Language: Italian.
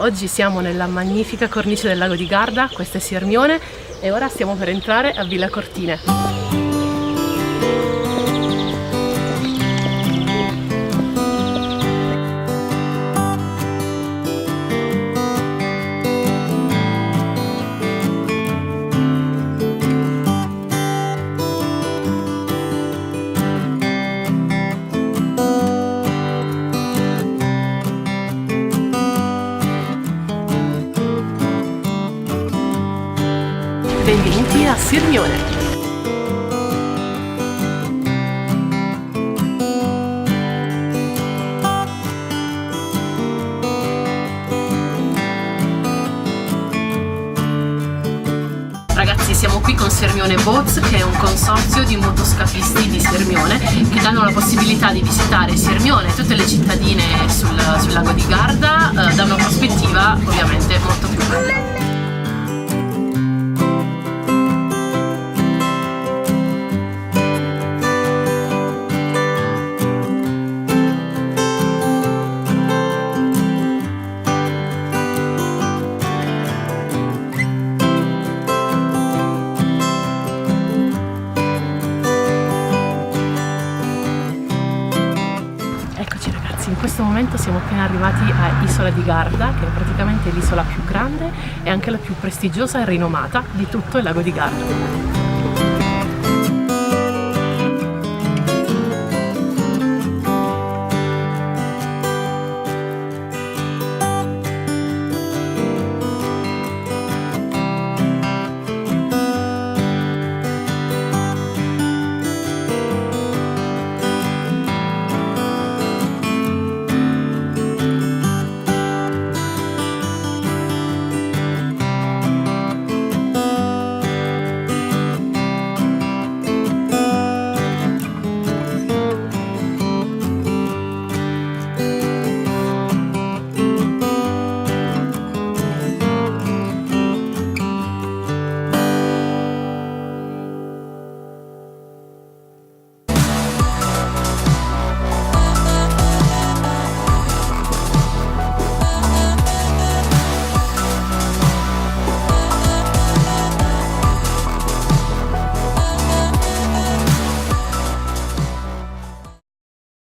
Oggi siamo nella magnifica cornice del lago di Garda, questa è Sirmione e ora stiamo per entrare a Villa Cortine. Benvenuti a Sirmione! Ragazzi, siamo qui con Sirmione Boats, che è un consorzio di motoscafisti di Sirmione che danno la possibilità di visitare Sirmione e tutte le cittadine sul lago di Garda da una prospettiva ovviamente molto più bella. Eccoci ragazzi, in questo momento siamo appena arrivati a Isola di Garda, che è praticamente l'isola più grande e anche la più prestigiosa e rinomata di tutto il lago di Garda.